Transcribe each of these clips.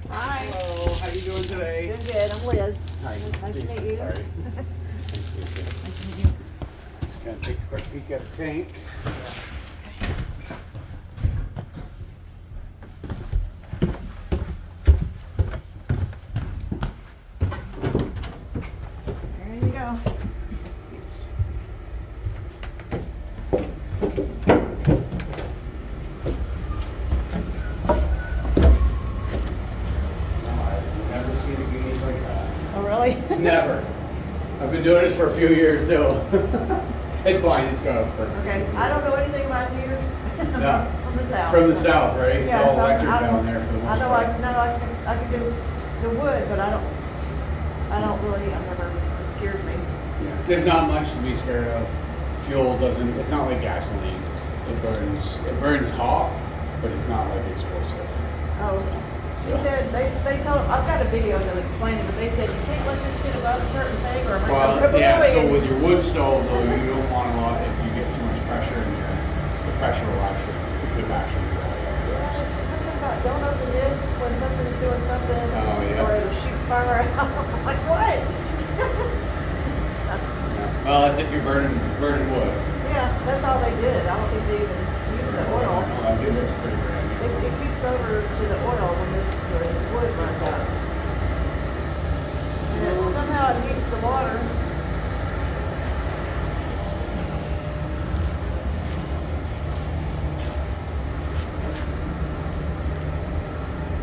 Hi. Hello, how you doing today? Doing good. I'm Liz. Hi, Nice to Jason, meet you. sorry. Nice to meet you. Nice to meet you. Just gonna take a quick peek at the tank. There you go. Thanks. No, I've never seen a gauge like that. Oh, really? Never. I've been doing this for a few years too. It's fine, it's going. Okay. I don't know anything about meters. No. From the south. From the south, right? It's Yeah, all so electric I down there for the most I know part. I can do the wood, but I don't really, I've never, it scares me. Yeah. There's not much to be scared of. Fuel doesn't, it's not like gasoline. It burns hot, but it's not like explosive. Oh. She said, they told, I've got a video that explains it, but they said you can't let this get above a certain thing or it might go Well, yeah, so Blouin. with your wood stove though, you don't want a lot, if you get too much pressure in there, the pressure will actually, the actually go Yeah, up. they said something about don't open this when something's doing something, Oh, yeah. or it'll shoot fire out. I'm like, what? Yeah. Well, that's if you're burning wood. Yeah, that's all they did. I don't think they even used the oil. No, I think that's pretty great. It keeps over to the oil when the wood runs out. And then somehow it heats the water.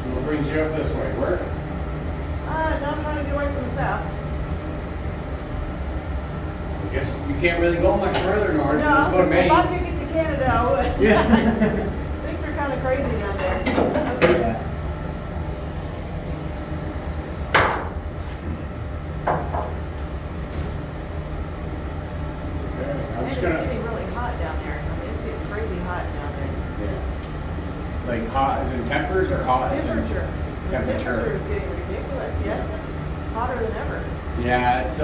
So what brings you up this way? Work? No, I'm trying to get away from the south. I guess you can't really go much further north. No, Let's go to Maine. if I could get to Canada, I would. Yeah. Things are kind of crazy down there. Okay. Yeah. Okay, I'm And just it's gonna. getting really hot down there. I mean, it's getting crazy hot down there. Yeah. Like hot as in tempers or hot as in Temperature. The temperature? temperature is getting ridiculous. Yes, hotter than ever. Yeah, it's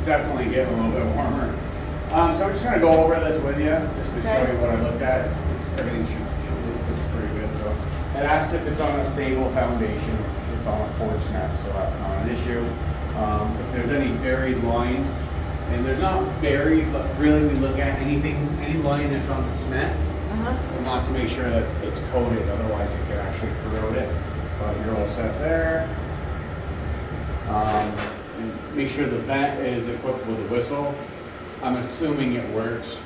definitely getting a little bit warmer. So I'm just gonna go over this with you, just to show Okay. you what I looked at. Everything looks pretty good. So it asks if it's on a stable foundation. It's on a porch net, so that's not an issue. If there's any buried lines, and there's not buried, but really we look at any line that's on the cement. We want to make sure that it's coated, otherwise it could actually corrode it. But you're all set there. Make sure the vent is equipped with a whistle. I'm assuming it works.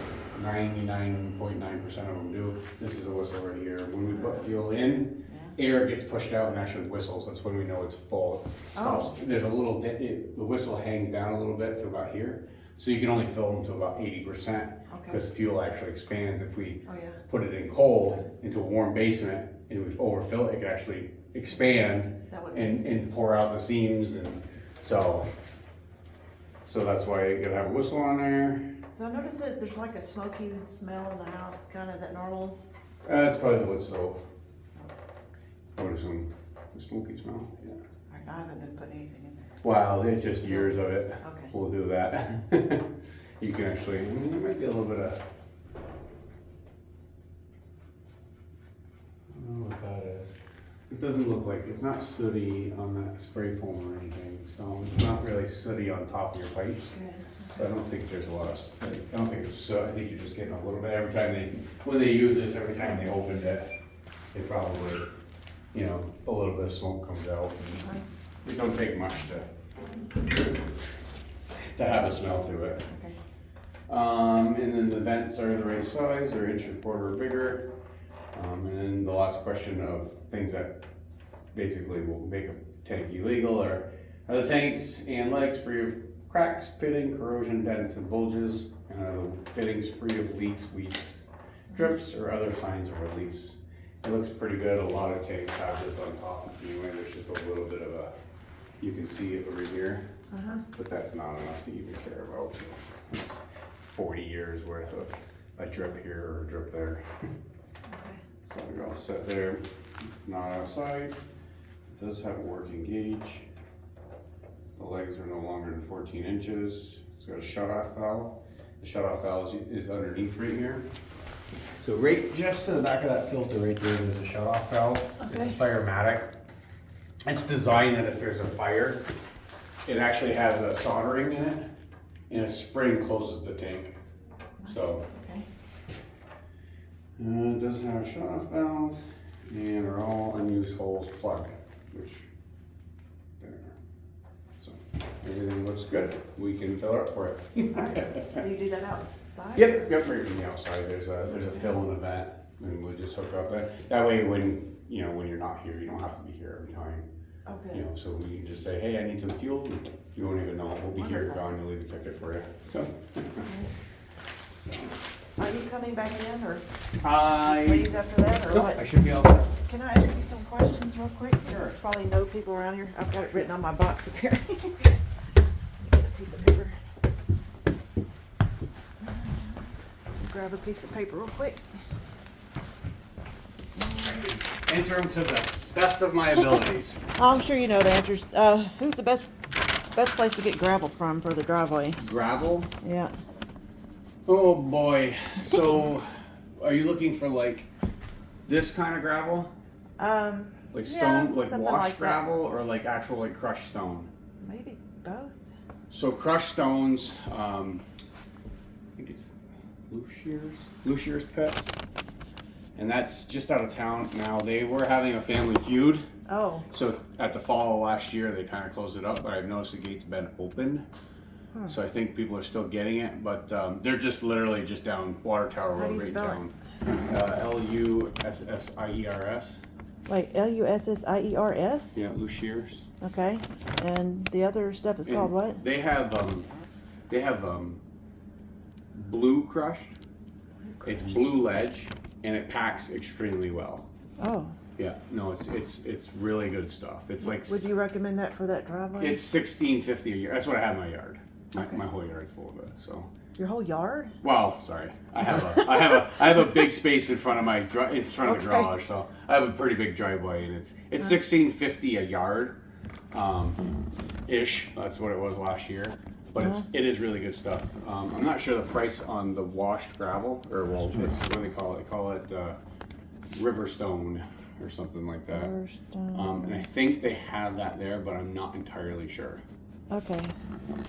99.9% of them do. This is a whistle right here. When we put fuel in, air gets pushed out and actually whistles. That's when we know it's full. It stops. There's a little, the whistle hangs down a little bit to about here. So you can only fill them to about 80% because fuel actually expands. If we put it in cold into a warm basement and we overfill it, it can actually expand and pour out the seams. And so that's why you gotta have a whistle on there. So I noticed that there's like a smoky smell in the house, kind of, is that normal? It's probably the wood stove. I would assume the smoky smell. Yeah. I haven't been putting anything in there. Wow, it's just years of it. Okay. We'll do that. You can actually, I mean, there might be a little bit of. I don't know what that is. It doesn't look like, it's not sooty on that spray foam or anything, so it's not really sooty on top of your pipes. Good. So I don't think there's a lot of, I don't think it's soot, I think you're just getting a little bit, every time when they use this, every time they opened it, they probably, you know, a little bit of smoke comes out. And it don't take much to have a smell to it. Okay. And then the vents are the right size, they're 1.25 inches or bigger. And then the last question of things that basically will make a tank illegal are the tanks and legs free of cracks, pitting, corrosion, dents, and bulges? And are the fittings free of leaks, weeps, drips, or other signs of release? It looks pretty good. A lot of tanks have this on top. Anyway, there's just a little bit of a, you can see it over here, but that's not enough to even care about. It's 40 years worth of a drip here or a drip there. So you're all set there. It's not outside. It does have a working gauge. The legs are no longer than 14 inches. It's got a shut-off valve. The shut-off valve is underneath right here. So right just to the back of that filter right there, there's a shut-off valve. Okay. It's a Firematic. It's designed that if there's a fire, it actually has a soldering in it, and a spring closes the tank. So Okay. it doesn't have a shut-off valve, and are all unused holes plugged, which there. So everything looks good. We can fill it up for it. Do you do that outside? Yep, right from the outside. There's a fill in the vent, and we'll just hook up that way. When you're not here, you don't have to be here every time. Okay. So we can just say, hey, I need some fuel. You won't even know. We'll be here, Wonderful. gone. You'll leave a ticket for you. So. Are you coming back in or just I leave after that or no, what? I should be all set. Can I ask you some questions real quick? Sure. Probably know people around here. I've got it written on my box up here. Let me get a piece of paper. Grab a piece of paper real quick. Answer them to the best of my abilities. I'm sure you know the answers. Who's the best place to get gravel from for the driveway? Gravel? Yeah. Oh boy. So, are you looking for like this kind of gravel? Like stone, like something washed like that. gravel, or like actual like crushed stone? Maybe both. So crushed stones, I think it's Lushier's pit, and that's just out of town now. They were having a family feud, Oh. so at the fall of last year they kind of closed it up. But I've noticed the gate's been open, so I think people are still getting it. But they're just literally just down Water Tower How do Road, you right spell down. Lussiers. Wait, Lussiers? Yeah, Lushier's. Okay. And the other stuff is called what? They have blue crushed. It's blue ledge, and it packs extremely well. Oh. Yeah, no, it's really good stuff. It's like Would you recommend that for that driveway? it's $16.50 a year. That's what I have in my yard. My whole yard's full of it. So, Your whole yard? well, sorry, I have a big space in front of my in front of the Okay. garage. So I have a pretty big driveway, and it's $16.50 a yard, ish. That's what it was last year. But it is really good stuff. I'm not sure the price on the washed gravel, or well, this what do they call it? They call it river stone or something like that. And I think they have that there, but I'm not entirely sure. Okay.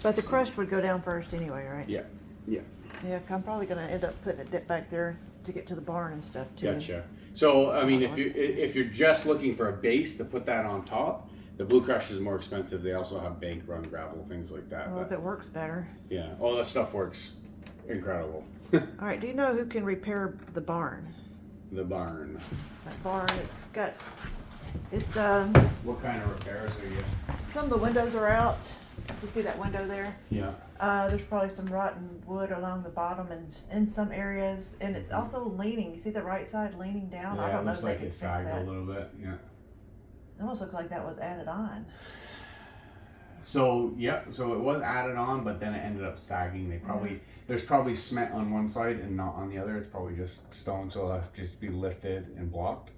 But the crushed would go down first anyway, right? Yeah, yeah, Yeah, I'm probably gonna end up putting it back there to get to the barn and stuff too. gotcha. So I mean, if you're just looking for a base to put that on top, the Blue Crush is more expensive. They also have bank run gravel, things like that. Well, But if it works better. yeah, all that stuff works incredible. All right, do you know who can repair the barn? The barn. That barn, it's What kind of repairs are you? some of the windows are out. You see that window there? Yeah. There's probably some rotten wood along the bottom and in some areas, and it's also leaning. You see the right side leaning down? I Yeah, don't it know looks if they like can it fix sagged that. a little bit. Yeah. It almost looks like that was added on. So yeah, so it was added on, but then it ended up sagging. There's probably cement on one side and not on the other. It's probably just stone, so it'll have to just be lifted and blocked.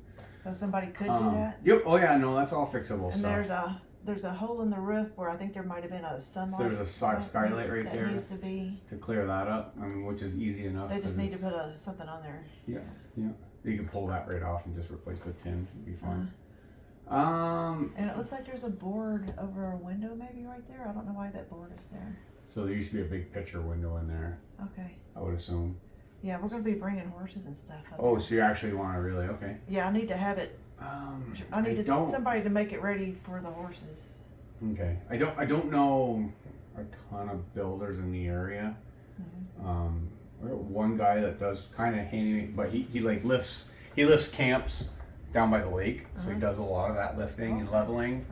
So somebody could do that. Yep. Oh yeah, no, that's all fixable And stuff. there's a hole in the roof where I think there might have been a sunlight. So there's a skylight right there. That needs to be. To clear that up, I mean, which is easy enough. They just 'cause need to it's- put something on there. Yeah, yeah. You can pull that right off and just replace the tin. It'd be fine. And it looks like there's a board over a window maybe right there. I don't know why that board is there. So there used to be a big picture window in there, Okay. I would assume. Yeah, we're gonna be bringing horses and stuff up Oh, there. so you actually want to really, okay. Yeah, I need to have it. I need don't- somebody to make it ready for the horses. Okay, I don't know a ton of builders in the area. I got one guy that does kind of handy, but he like lifts camps down by the lake, so he does a lot of that lifting and leveling.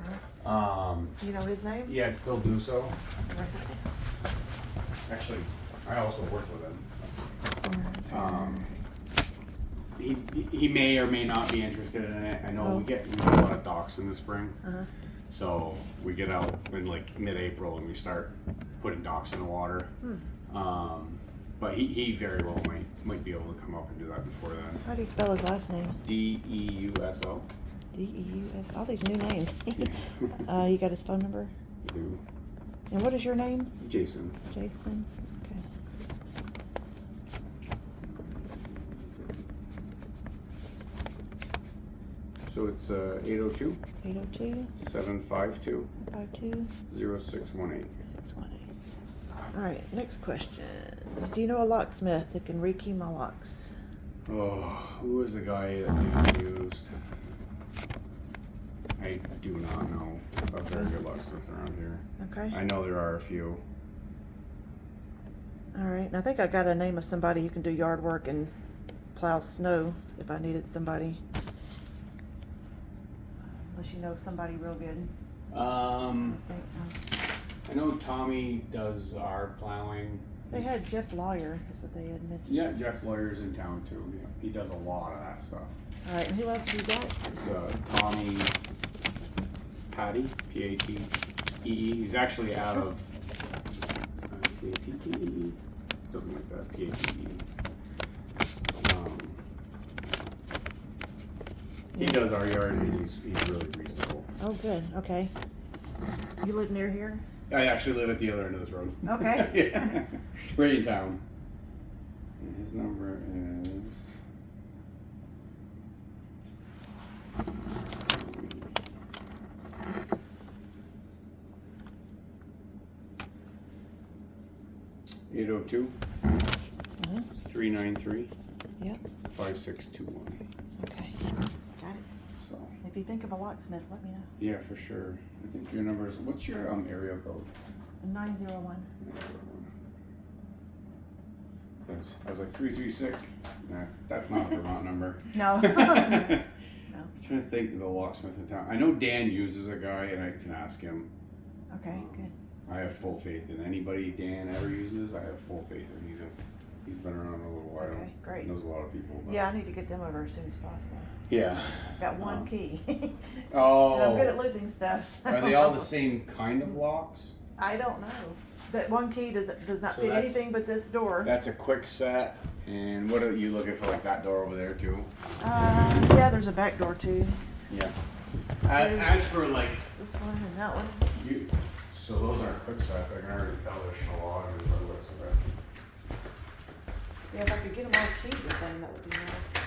Do you know his name? Yeah, it's Bill Dusso. Actually, I also work with him. He may or may not be interested in it. I know we get a lot of docks in the spring. So we get out in like mid-April and we start putting docks in the water. But he very well might be able to come up and do that before then. How do you spell his last name? Deuso. D-E-U-S. All these new names. You got his phone number? Do. And what is your name? Jason. Jason? Okay. So it's 802 802 752 52 0618. 618. All right, next question. Do you know a locksmith that can rekey my locks? Oh, who was the guy that you used? I do not know a very good locksmith around here. Okay. I know there are a few. All right, and I think I got a name of somebody who can do yard work and plow snow if I needed somebody. Unless you know somebody real good. I think. I know Tommy does our plowing. They had Jeff Lawyer, is what they had mentioned. Yeah, Jeff Lawyer's in town too. Yeah, he does a lot of that stuff. All right, and who else do you got? It's Tommy Patty, P-A-T-E-E. He's actually out of P-A-T-T-E, something like that, P-A-T-E. He does our yard and he's really reasonable. Oh, good. Okay. You live near here? I actually live at the other end of this road. Okay. Yeah. Right in town. And his number is 802 393 Yep. 5621. Okay. Got it. So If you think of a locksmith, let me know. yeah, for sure. I think your number is, what's your area code? 901. Because I was like 336. That's not a Vermont number. No. No. I'm trying to think of the locksmith in town. I know Dan uses a guy, and I can ask him. Okay, good. I have full faith in anybody Dan ever uses. I have full faith in. He's been around a little while. Okay, great. Knows a lot of people. But Yeah, I need to get them over as soon as possible. yeah. I've got one key. Oh. And I'm good at losing stuff. Are they all the same kind of locks? I don't know. That one key does not So fit that's- anything but this door. That's a quick set. And what are you looking for, like that door over there too? Yeah, there's a back door too. Yeah. As for like This one and that one. you, so those aren't quick sets. I can already tell they're Shalog by the looks of it. Yeah, if I could get them all keyed the same, that would be nice.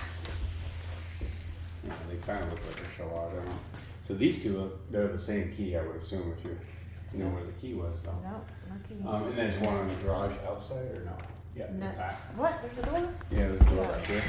Yeah, they kind of look like a Shalog. I don't know. So these two, they're the same key, I would assume, if you know where the key was, though. No, no key. And there's one on the garage outside, or no? Yeah, in No. the back. What? There's a door? Yeah, there's a door right here.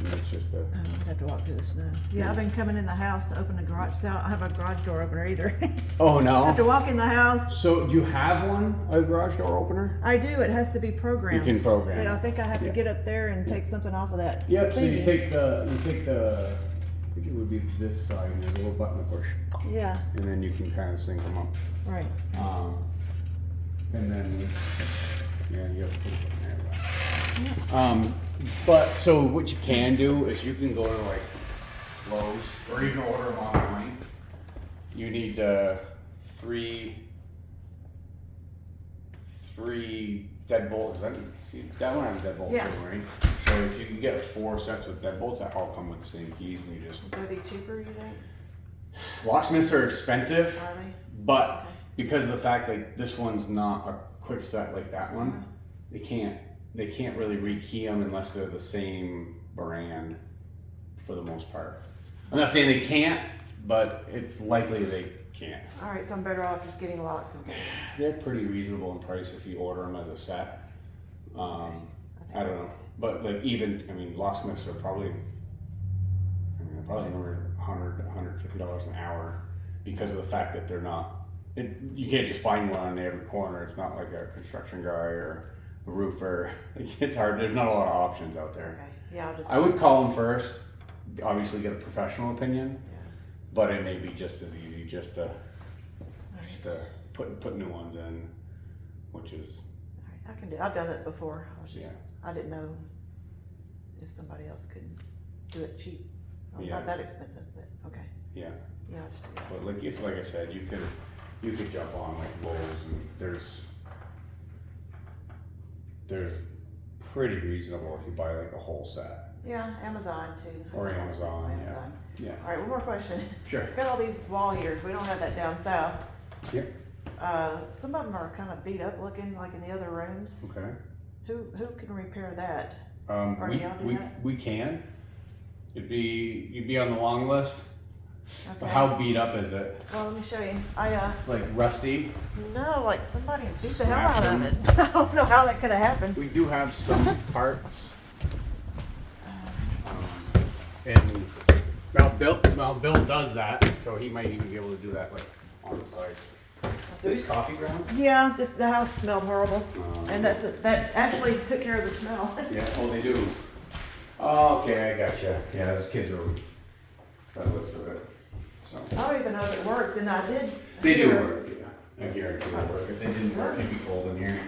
And it's just a. Oh, I'd have to walk through the snow. Yeah, I've been coming in the house to open the garage. So I don't have a garage door opener either. Oh I have to no. walk in the house. So do you have one, a garage door opener? I do. It has to be programmed. You can program But I it. think I have to Yeah. get up there and take something off of that. Yep. So you thingy. take the, I think it would be this side, and there's a little button to push, Yeah. and then you can kind of sync them up. Right. And then, yeah, you have to put it in there. But so what you can do is you can go to like Lowe's or even order them online. You need three deadbolts. That one has deadbolts Yeah. too, right? So if you can get 4 sets with deadbolts that all come with the same keys, and you just Would they be cheaper, you think? locksmiths are expensive. Are they? But Okay. because of the fact that this one's not a quick set like that one, they can't really rekey them unless they're the same brand for the most part. I'm not saying they can't, but it's likely they can't. All right, so I'm better off just getting locks. Okay. They're pretty reasonable in price if you order them as a set. I don't know, but like even, I mean, locksmiths are probably, they're probably anywhere $100 to $150 an hour because of the fact that they're not. You can't just find one on every corner. It's not like a construction guy or a roofer. It's hard. There's not a lot of options out there. Okay. Yeah, I'll just. I would call them first. Obviously, get a professional opinion, Yeah. but it may be just as easy just to All put new ones in, which is right, I can do. I've done it before. yeah. I didn't know if somebody else could do it cheap. Well, Yeah. Not that expensive, but okay. Yeah. Yeah, I'll just do that. But like like I said, you could jump on like Lowe's and there's pretty reasonable if you buy like the whole set. Yeah, Amazon too. Or Amazon, yeah. All right, one more question. Sure. Got all these wall heaters. We don't have that down south. Yep. Some of them are kind of beat up looking, like in the other rooms. Okay. Who can repair that? Or do y'all do that? We can. You'd be on the long list. But Okay. how beat up is it? Well, let me show you. Like rusty? No, like somebody beat the hell out of Smashed it. I don't know how that could have happened. We do have some parts. And Bill does that, so he might even be able to do that like on the side. Are these coffee grounds? Yeah, the house smelled horrible, and Um, that actually took care of the smell. Yeah, oh, they do. Oh, okay, I gotcha. Yeah, those kids room. By the looks of it. So. I don't even know if it works, and I did. They do hear- work, yeah. I guarantee they work. If they didn't work, it'd be cold in here.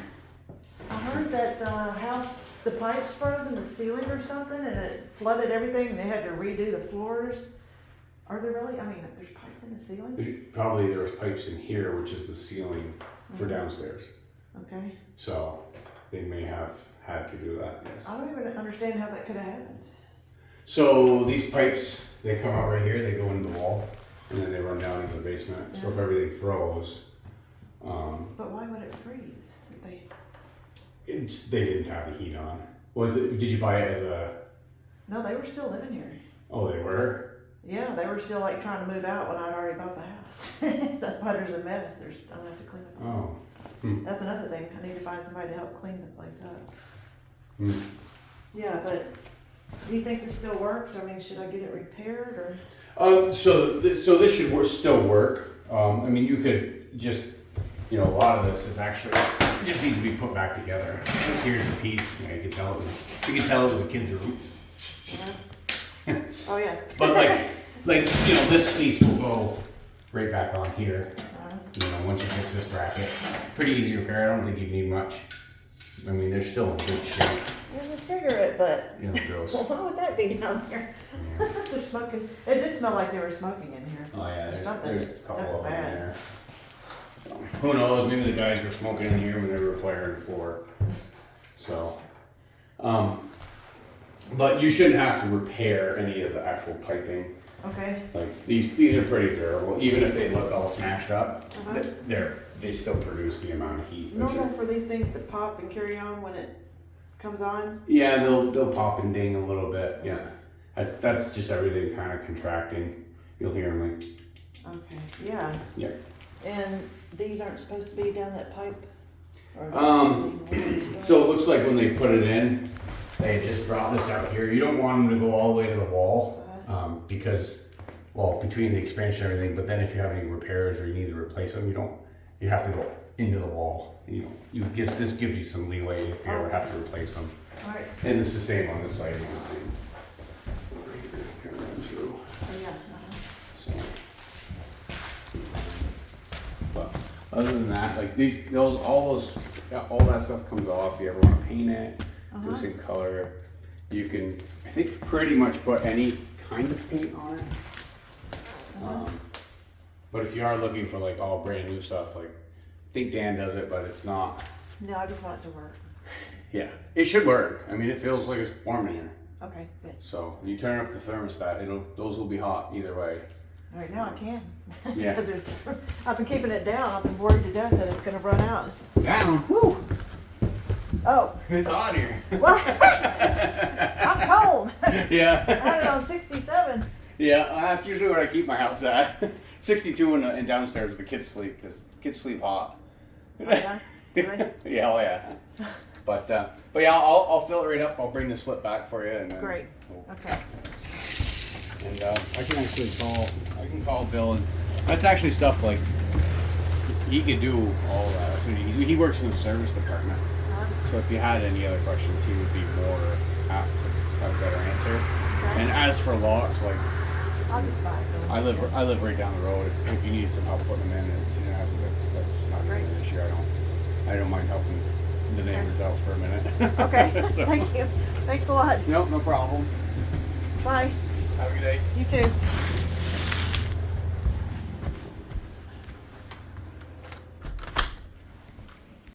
I heard that house, the pipes froze in the ceiling or something, and it flooded everything, and they had to redo the floors. Are there really? I mean, there's pipes in the ceiling? Probably there was pipes in here, which is the ceiling for downstairs. Okay. So they may have had to do that, yes. I don't even understand how that could have happened. So these pipes, they come out right here, they go into the wall, and then they run down into the basement. So if everything froze, But why would it freeze? they didn't have the heat on. Did you buy it as a, No, they were still living here. oh, they were? Yeah, they were still like trying to move out when I'd already bought the house. That's why there's a mess. I'm gonna have to clean it up. Oh. That's another thing. I need to find somebody to help clean the place up. Hmm. Yeah, but do you think this still works? I mean, should I get it repaired So this should still work. I mean, you could just, a lot of this is actually, it just needs to be put back together. Here's the piece, you can tell it was a kid's room. or? Oh, yeah. But this piece will go right back on here. Once you fix this bracket. Pretty easy repair, I don't think you need much. I mean, they're still in good shape. There's a cigarette butt. Gross. Well, why would that be down there? Yeah. They're smoking. It did smell like they were smoking in here. Oh yeah, Something there's a that's couple of them in bad. there. So, who knows, maybe the guys were smoking in here when they were repairing the floor. So, but you shouldn't have to repair any of the actual piping. Okay. Like, these are pretty durable, even if they look all smashed up, they still produce the amount of heat. Normal for these things to pop and carry on when it comes on? Yeah, they'll pop and ding a little bit, yeah. That's just everything kind of contracting. You'll hear them like, Okay, yeah. yeah. And these aren't supposed to be down that pipe? Or So it looks like when they put it in, they just brought this out here. You don't want them to go all the way to the wall, because, well, between the expansion and everything, but then if you have any repairs or you need to replace them, you have to go into the wall. This gives you some leeway if you ever have to replace them. All right. And it's the same on this side, you can see. Over here, kind of runs through. Oh, yeah. So. But other than that, like all that stuff comes off. If you ever want to paint it, do some color, you can, I think, pretty much put any kind of paint on it. But if you are looking for like all brand new stuff, like I think Dan does it, but it's not. No, I just want it to work. Yeah, it should work. I mean, it feels like it's warm in here. Okay, good. So you turn up the thermostat, those will be hot either way. All right, now I can. Yeah. Because I've been keeping it down. I've been worried to death that it's going to run out. Down. Woo. Oh. It's hot here. What? I'm cold. Yeah. I had it on 67. Yeah, that's usually where I keep my house at. 62 and downstairs where the kids sleep, because kids sleep hot. Oh, yeah? Really? Yeah, oh yeah. But yeah, I'll fill it right up. I'll bring the slip back for you. And then Great. Okay. And I can call Bill, and that's actually stuff like he could do all of that. He works in the service department, so if you had any other questions, he would be more apt to have a better answer. Okay. And as for locks, like I'll just buy some. I live right down the road. If you needed some help putting them in, that's not really an issue. I don't mind helping the neighbors out for a minute. Okay. So, Thank you. Thanks a lot. no problem. Bye. Have a good day. You too.